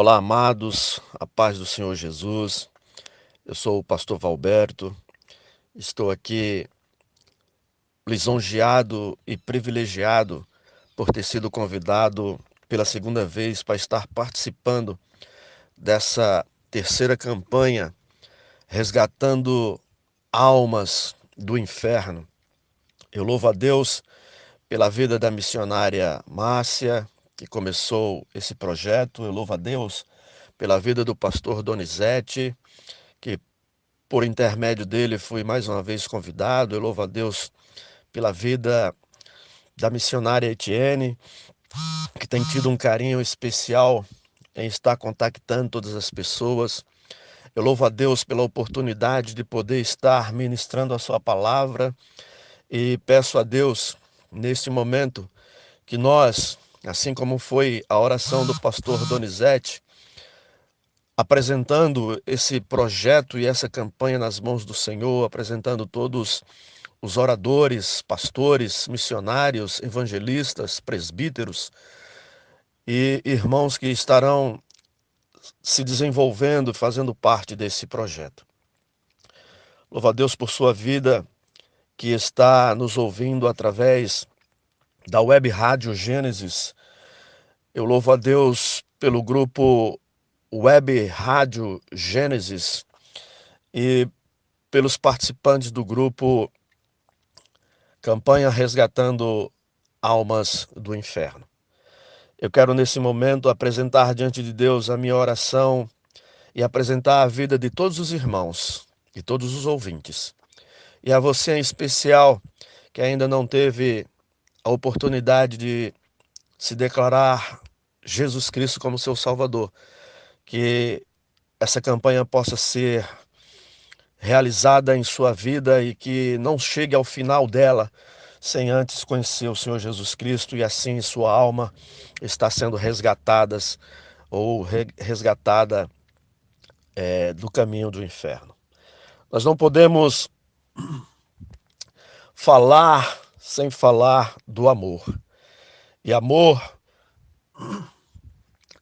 Olá, amados, a paz do Senhor Jesus. Eu sou o pastor Valberto. Estou aqui lisonjeado e privilegiado por ter sido convidado pela segunda vez para estar participando dessa terceira campanha, resgatando almas do inferno. Eu louvo a Deus pela vida da missionária Márcia, que começou esse projeto. Eu louvo a Deus pela vida do pastor Donizete, que por intermédio dele fui mais uma vez convidado. Eu louvo a Deus pela vida da missionária Etienne, que tem tido um carinho especial em estar contactando todas as pessoas. Eu louvo a Deus pela oportunidade de poder estar ministrando a sua palavra e peço a Deus, neste momento, que nós, assim como foi a oração do pastor Donizete, apresentando esse projeto e essa campanha nas mãos do Senhor, apresentando todos os oradores, pastores, missionários, evangelistas, presbíteros e irmãos que estarão se desenvolvendo, fazendo parte desse projeto. Louvo a Deus por sua vida, que está nos ouvindo através da web rádio Gênesis. Eu louvo a Deus pelo grupo Web Rádio Gênesis e pelos participantes do grupo Campanha Resgatando Almas do Inferno. Eu quero nesse momento apresentar diante de Deus a minha oração e apresentar a vida de todos os irmãos e todos os ouvintes. E a você em especial, que ainda não teve a oportunidade de se declarar Jesus Cristo como seu Salvador, que essa campanha possa ser realizada em sua vida e que não chegue ao final dela sem antes conhecer o Senhor Jesus Cristo e assim sua alma está sendo resgatada do caminho do inferno. Nós não podemos falar sem falar do amor. E amor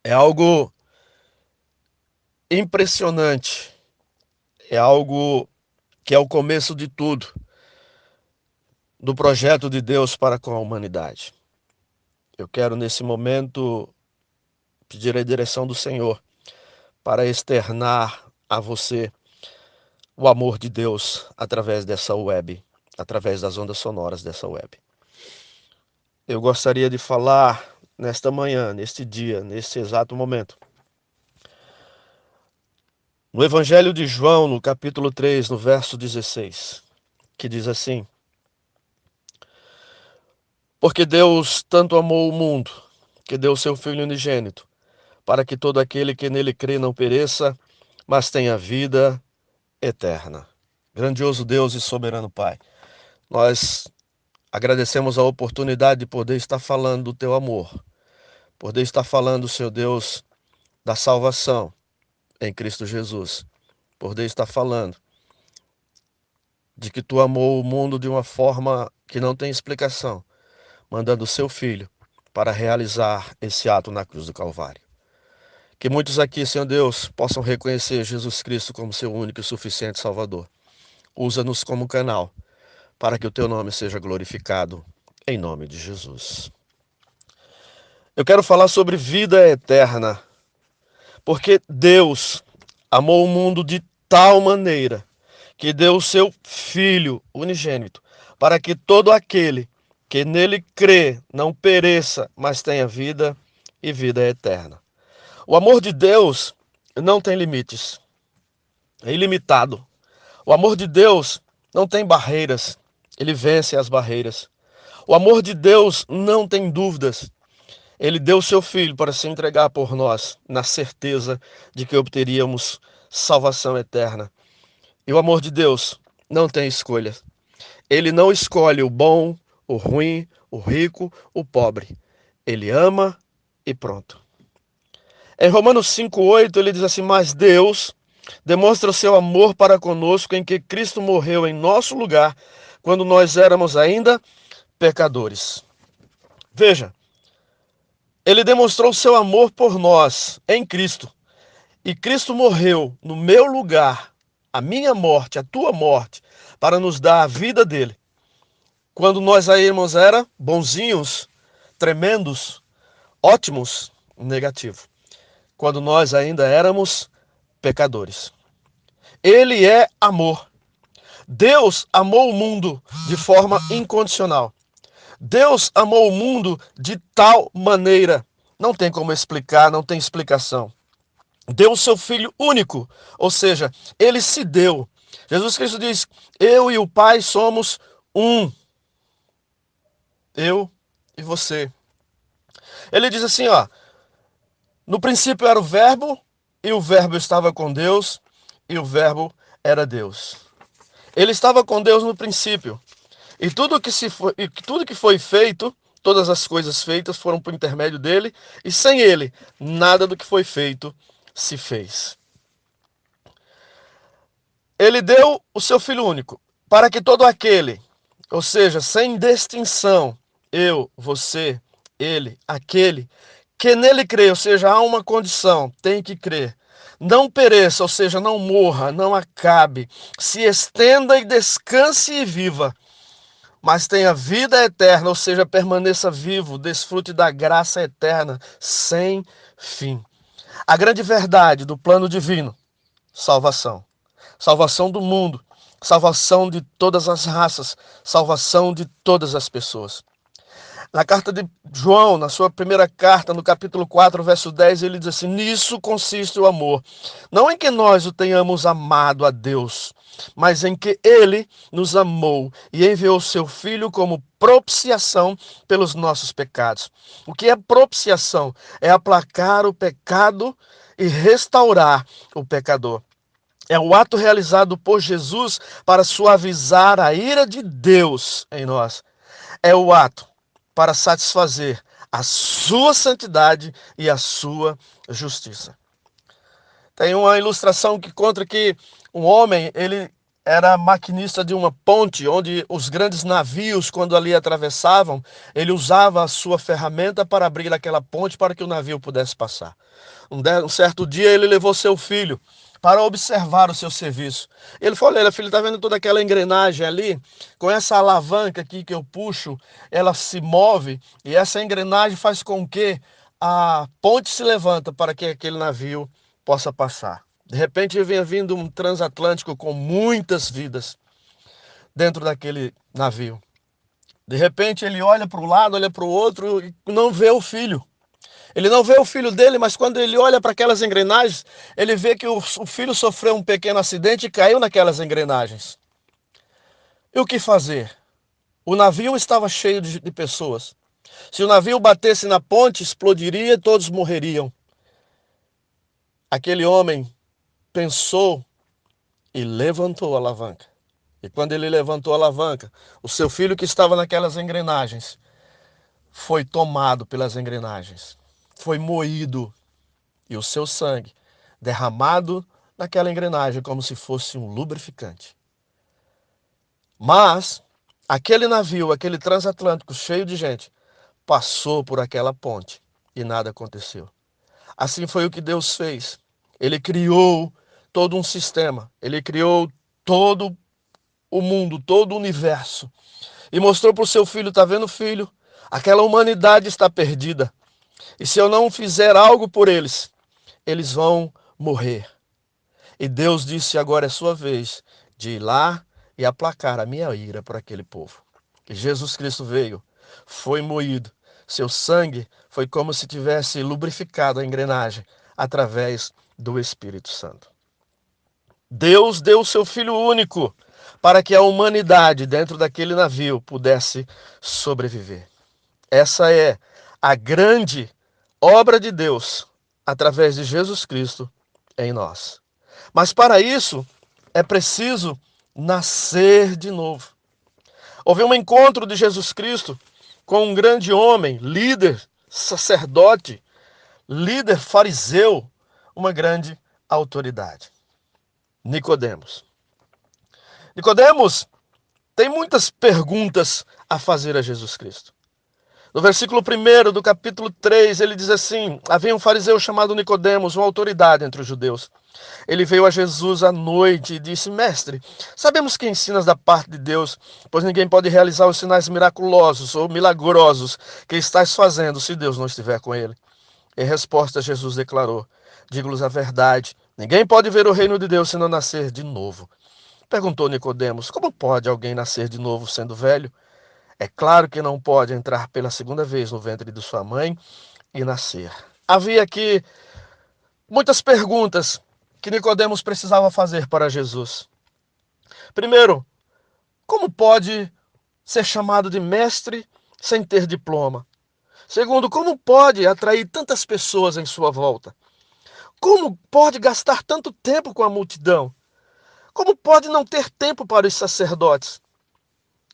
é algo impressionante, é algo que é o começo de tudo, do projeto de Deus para com a humanidade. Eu quero nesse momento pedir a direção do Senhor para externar a você o amor de Deus através dessa web, através das ondas sonoras dessa web. Eu gostaria de falar nesta manhã, neste dia, neste exato momento, no Evangelho de João, no capítulo 3, no verso 16, que diz assim: Porque Deus tanto amou o mundo, que deu seu Filho unigênito, para que todo aquele que nele crê não pereça, mas tenha vida eterna. Grandioso Deus e soberano Pai, nós agradecemos a oportunidade de poder estar falando do teu amor, poder estar falando, Senhor Deus, da salvação em Cristo Jesus, poder estar falando de que tu amou o mundo de uma forma que não tem explicação, mandando o seu Filho para realizar esse ato na cruz do Calvário. Que muitos aqui, Senhor Deus, possam reconhecer Jesus Cristo como seu único e suficiente Salvador. Usa-nos como canal para que o teu nome seja glorificado, em nome de Jesus. Eu quero falar sobre vida eterna, porque Deus amou o mundo de tal maneira que deu o seu Filho unigênito, para que todo aquele que nele crê não pereça, mas tenha vida e vida eterna. O amor de Deus não tem limites, é ilimitado. O amor de Deus não tem barreiras, ele vence as barreiras. O amor de Deus não tem dúvidas. Ele deu seu Filho para se entregar por nós, na certeza de que obteríamos salvação eterna. E o amor de Deus não tem escolha. Ele não escolhe o bom, o ruim, o rico, o pobre. Ele ama e pronto. Em Romanos 5,8 ele diz assim: Mas Deus demonstra o seu amor para conosco em que Cristo morreu em nosso lugar, quando nós éramos ainda pecadores. Veja, Ele demonstrou seu amor por nós em Cristo. E Cristo morreu no meu lugar, a minha morte, a tua morte, para nos dar a vida dele. Quando nós ainda era bonzinhos, tremendos, ótimos, negativo. Quando nós ainda éramos pecadores. Ele é amor. Deus amou o mundo de forma incondicional. Deus amou o mundo de tal maneira. Não tem como explicar, não tem explicação. Deu o seu Filho único, ou seja, ele se deu. Jesus Cristo diz, eu e o Pai somos um. Eu e você. Ele diz assim, ó, no princípio era o Verbo, e o Verbo estava com Deus, e o Verbo era Deus. Ele estava com Deus no princípio. E tudo que foi feito, todas as coisas feitas foram por intermédio dele, e sem ele, nada do que foi feito se fez. Ele deu o seu Filho único, para que todo aquele, ou seja, sem distinção, eu, você, ele, aquele, que nele crê, ou seja, há uma condição, tem que crer, não pereça, ou seja, não morra, não acabe, se estenda e descanse e viva, mas tenha vida eterna, ou seja, permaneça vivo, desfrute da graça eterna, sem fim. A grande verdade do plano divino, salvação. Salvação do mundo, salvação de todas as raças, salvação de todas as pessoas. Na carta de João, na sua primeira carta, no capítulo 4, verso 10, ele diz assim, nisso consiste o amor. Não em que nós o tenhamos amado a Deus, mas em que ele nos amou e enviou seu Filho como propiciação pelos nossos pecados. O que é propiciação? É aplacar o pecado e restaurar o pecador. É o ato realizado por Jesus para suavizar a ira de Deus em nós. É o ato para satisfazer a sua santidade e a sua justiça. Tem uma ilustração que conta que um homem, ele era maquinista de uma ponte, onde os grandes navios, quando ali atravessavam, ele usava a sua ferramenta para abrir aquela ponte para que o navio pudesse passar. Um certo dia ele levou seu filho para observar o seu serviço. Ele falou, olha filho, está vendo toda aquela engrenagem ali? Com essa alavanca aqui que eu puxo, ela se move e essa engrenagem faz com que a ponte se levanta para que aquele navio possa passar. De repente vinha vindo um transatlântico com muitas vidas dentro daquele navio. De repente ele olha para um lado, olha para o outro e não vê o filho. Ele não vê o filho dele, mas quando ele olha para aquelas engrenagens, ele vê que o filho sofreu um pequeno acidente e caiu naquelas engrenagens. E o que fazer? O navio estava cheio de pessoas. Se o navio batesse na ponte, explodiria e todos morreriam. Aquele homem pensou e levantou a alavanca. E quando ele levantou a alavanca, o seu filho que estava naquelas engrenagens foi tomado pelas engrenagens. Foi moído e o seu sangue derramado naquela engrenagem como se fosse um lubrificante. Mas aquele navio, aquele transatlântico cheio de gente, passou por aquela ponte e nada aconteceu. Assim foi o que Deus fez. Ele criou todo um sistema, ele criou todo o mundo, todo o universo e mostrou para o seu filho, tá vendo filho? Aquela humanidade está perdida. E se eu não fizer algo por eles, eles vão morrer. E Deus disse, agora é sua vez de ir lá e aplacar a minha ira por aquele povo. E Jesus Cristo veio, foi moído. Seu sangue foi como se tivesse lubrificado a engrenagem através do Espírito Santo. Deus deu o seu Filho único para que a humanidade dentro daquele navio pudesse sobreviver. Essa é a grande obra de Deus através de Jesus Cristo em nós. Mas para isso é preciso nascer de novo. Houve um encontro de Jesus Cristo com um grande homem, líder, sacerdote, líder fariseu, uma grande autoridade. Nicodemos. Nicodemos tem muitas perguntas a fazer a Jesus Cristo. No versículo 1 do capítulo 3, ele diz assim: havia um fariseu chamado Nicodemos, uma autoridade entre os judeus. Ele veio a Jesus à noite e disse: Mestre, sabemos que ensinas da parte de Deus, pois ninguém pode realizar os sinais miraculosos ou milagrosos que estás fazendo se Deus não estiver com ele. Em resposta, Jesus declarou: digo-lhes a verdade, ninguém pode ver o reino de Deus se não nascer de novo. Perguntou Nicodemos: como pode alguém nascer de novo sendo velho? É claro que não pode entrar pela segunda vez no ventre de sua mãe e nascer. Havia aqui muitas perguntas que Nicodemos precisava fazer para Jesus. Primeiro, como pode ser chamado de mestre sem ter diploma? Segundo, como pode atrair tantas pessoas em sua volta? Como pode gastar tanto tempo com a multidão? Como pode não ter tempo para os sacerdotes?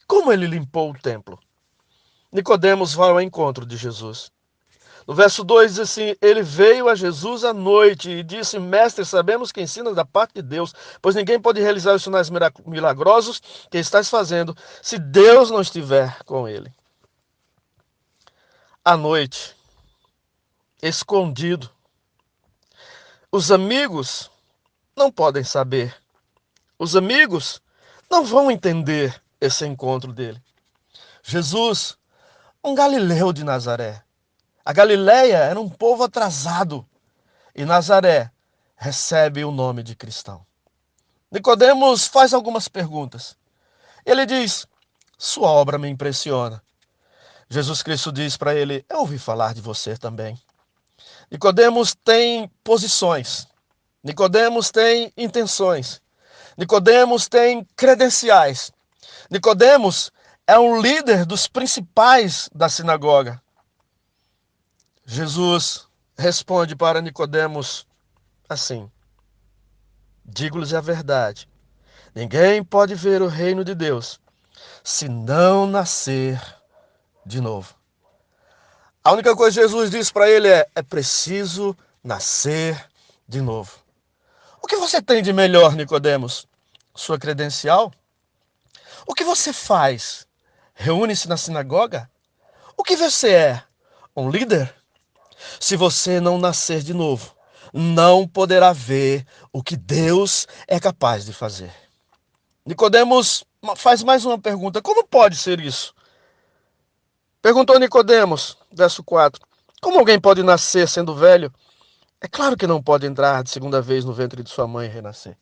Como ele limpou o templo? Nicodemos vai ao encontro de Jesus. No verso 2 diz assim: ele veio a Jesus à noite e disse: Mestre, sabemos que ensinas da parte de Deus, pois ninguém pode realizar os sinais milagrosos que estás fazendo se Deus não estiver com ele. À noite, escondido, os amigos não podem saber. Os amigos não vão entender esse encontro dele. Jesus, um galileu de Nazaré. A Galileia era um povo atrasado e Nazaré recebe o nome de cristão. Nicodemos faz algumas perguntas. Ele diz: sua obra me impressiona. Jesus Cristo diz para ele: eu ouvi falar de você também. Nicodemos tem posições. Nicodemos tem intenções. Nicodemos tem credenciais. Nicodemos é um líder dos principais da sinagoga. Jesus responde para Nicodemos assim: digo-lhes a verdade. Ninguém pode ver o reino de Deus se não nascer de novo. A única coisa que Jesus diz para ele é preciso nascer de novo. O que você tem de melhor, Nicodemos? Sua credencial? O que você faz? Reúne-se na sinagoga? O que você é? Um líder? Se você não nascer de novo, não poderá ver o que Deus é capaz de fazer. Nicodemos faz mais uma pergunta: como pode ser isso? Perguntou Nicodemos, verso 4. Como alguém pode nascer sendo velho? É claro que não pode entrar de segunda vez no ventre de sua mãe e renascer.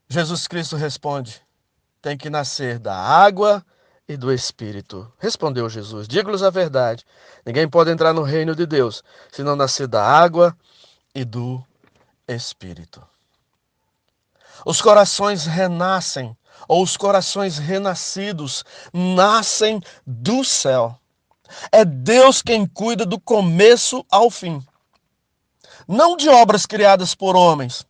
Jesus Cristo responde: tem que nascer da água e do Espírito. Respondeu Jesus: digo-lhes a verdade, ninguém pode entrar no reino de Deus se não nascer da água e do Espírito. Os corações renascem, ou os corações renascidos, nascem do céu. É Deus quem cuida do começo ao fim. Não de obras criadas por homens,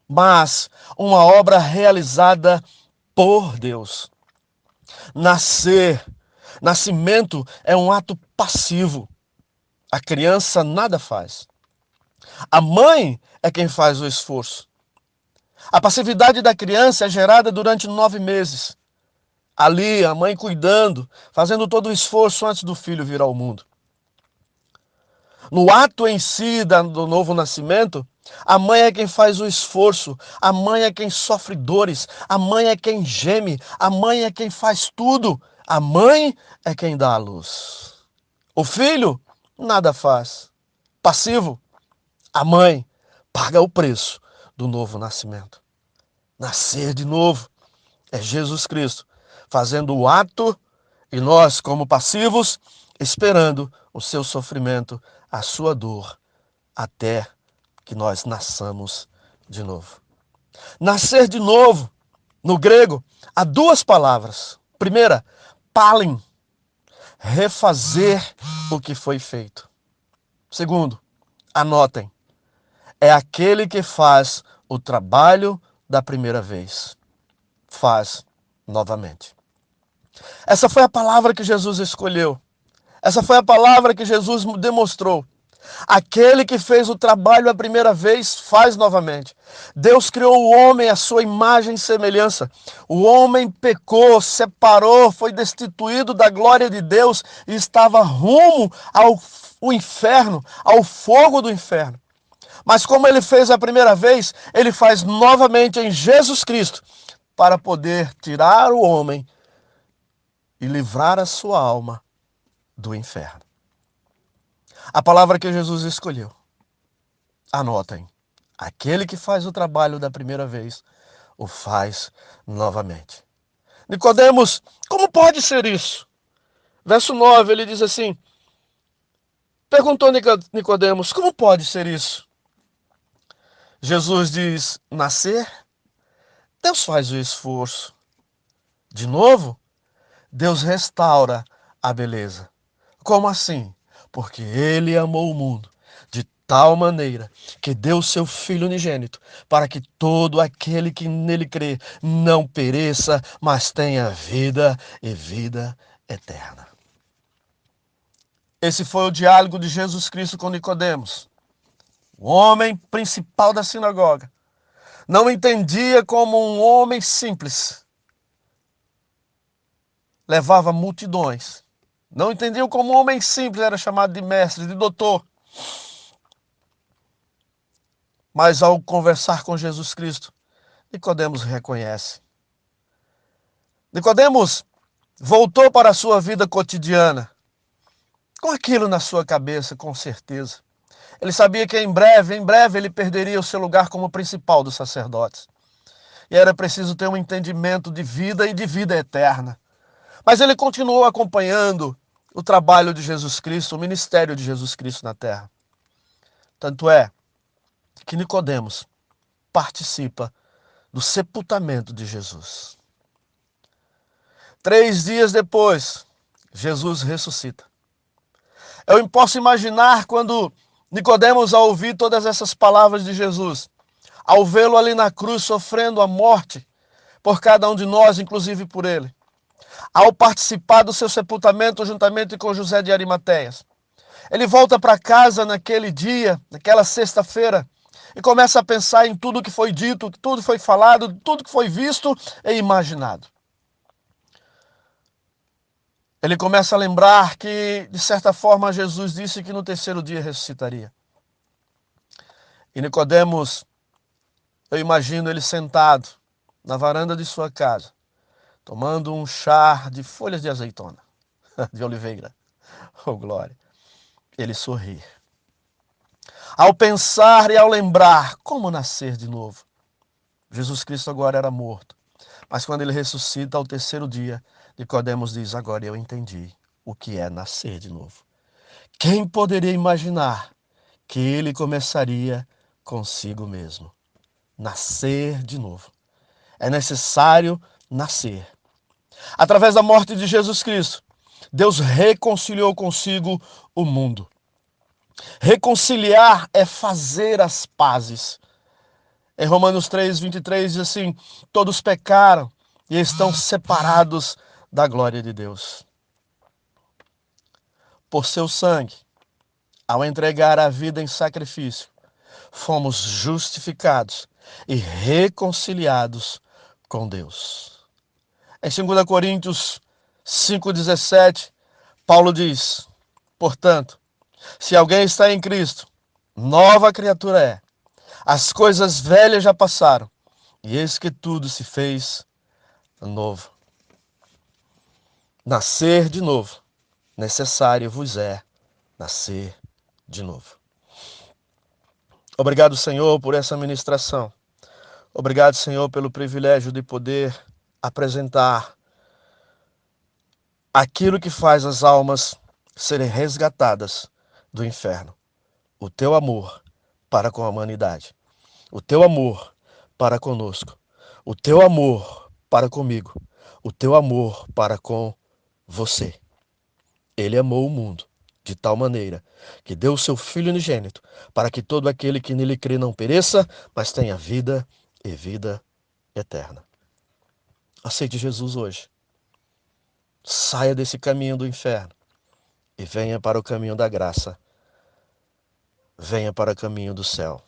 mas uma obra realizada por Deus. Nascimento é um ato passivo. A criança nada faz. A mãe é quem faz o esforço. A passividade da criança é gerada durante 9 meses. Ali, a mãe cuidando, fazendo todo o esforço antes do filho vir ao mundo. No ato em si do novo nascimento, a mãe é quem faz o esforço, a mãe é quem sofre dores, a mãe é quem geme, a mãe é quem faz tudo, a mãe é quem dá a luz. O filho nada faz. Passivo, a mãe paga o preço do novo nascimento. Nascer de novo é Jesus Cristo fazendo o ato e nós, como passivos, esperando o seu sofrimento, a sua dor, até que nós nasçamos de novo. Nascer de novo, no grego, há 2 palavras. Primeira, palin, refazer o que foi feito. Segundo, anotem, é aquele que faz o trabalho da primeira vez. Faz novamente. Essa foi a palavra que Jesus escolheu. Essa foi a palavra que Jesus demonstrou. Aquele que fez o trabalho a primeira vez, faz novamente. Deus criou o homem à sua imagem e semelhança. O homem pecou, separou, foi destituído da glória de Deus e estava rumo ao inferno, ao fogo do inferno. Mas como ele fez a primeira vez, ele faz novamente em Jesus Cristo, para poder tirar o homem e livrar a sua alma do inferno. A palavra que Jesus escolheu, anotem: aquele que faz o trabalho da primeira vez, o faz novamente. Nicodemos, como pode ser isso? Verso 9, ele diz assim, perguntou Nicodemos, como pode ser isso? Jesus diz, nascer? Deus faz o esforço. De novo, Deus restaura a beleza. Como assim? Porque ele amou o mundo de tal maneira que deu seu Filho unigênito, para que todo aquele que nele crê não pereça, mas tenha vida e vida eterna. Esse foi o diálogo de Jesus Cristo com Nicodemos, o homem principal da sinagoga. Não entendia como um homem simples levava multidões. Não entendiam como um homem simples era chamado de mestre, de doutor. Mas ao conversar com Jesus Cristo, Nicodemos reconhece. Nicodemos voltou para a sua vida cotidiana, com aquilo na sua cabeça, com certeza. Ele sabia que em breve ele perderia o seu lugar como principal dos sacerdotes. E era preciso ter um entendimento de vida e de vida eterna. Mas ele continuou acompanhando o trabalho de Jesus Cristo, o ministério de Jesus Cristo na terra. Tanto é que Nicodemos participa do sepultamento de Jesus. 3 dias depois, Jesus ressuscita. Eu posso imaginar quando Nicodemos, ao ouvir todas essas palavras de Jesus, ao vê-lo ali na cruz sofrendo a morte por cada um de nós, inclusive por ele, ao participar do seu sepultamento juntamente com José de Arimateias, ele volta para casa naquele dia, naquela sexta-feira, e começa a pensar em tudo que foi dito, tudo que foi falado, tudo que foi visto e imaginado. Ele começa a lembrar que, de certa forma, Jesus disse que no terceiro dia ressuscitaria. E Nicodemos, eu imagino ele sentado na varanda de sua casa, tomando um chá de folhas de azeitona, de oliveira. Oh, glória! Ele sorri. Ao pensar e ao lembrar como nascer de novo. Jesus Cristo agora era morto. Mas quando ele ressuscita ao terceiro dia, Nicodemos diz, agora eu entendi o que é nascer de novo. Quem poderia imaginar que ele começaria consigo mesmo? Nascer de novo. É necessário nascer. Através da morte de Jesus Cristo, Deus reconciliou consigo o mundo. Reconciliar é fazer as pazes. Em Romanos 3, 23 diz assim, todos pecaram e estão separados da glória de Deus. Por seu sangue, ao entregar a vida em sacrifício, fomos justificados e reconciliados com Deus. Em 2 Coríntios 5,17, Paulo diz, portanto, se alguém está em Cristo, nova criatura é. As coisas velhas já passaram, e eis que tudo se fez novo. Nascer de novo, necessário vos é nascer de novo. Obrigado, Senhor, por essa ministração. Obrigado, Senhor, pelo privilégio de poder apresentar aquilo que faz as almas serem resgatadas do inferno. O teu amor para com a humanidade. O teu amor para conosco. O teu amor para comigo. O teu amor para com você. Ele amou o mundo de tal maneira que deu o seu Filho unigênito para que todo aquele que nele crê não pereça, mas tenha vida e vida eterna. Aceite Jesus hoje. Saia desse caminho do inferno e venha para o caminho da graça. venha para o caminho do céu.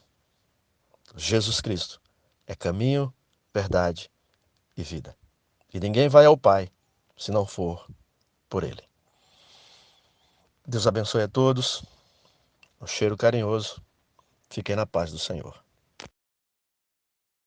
Jesus Cristo é caminho, verdade e vida. E ninguém vai ao Pai se não for por Ele. Deus abençoe a todos. Um cheiro carinhoso. Fiquem na paz do Senhor.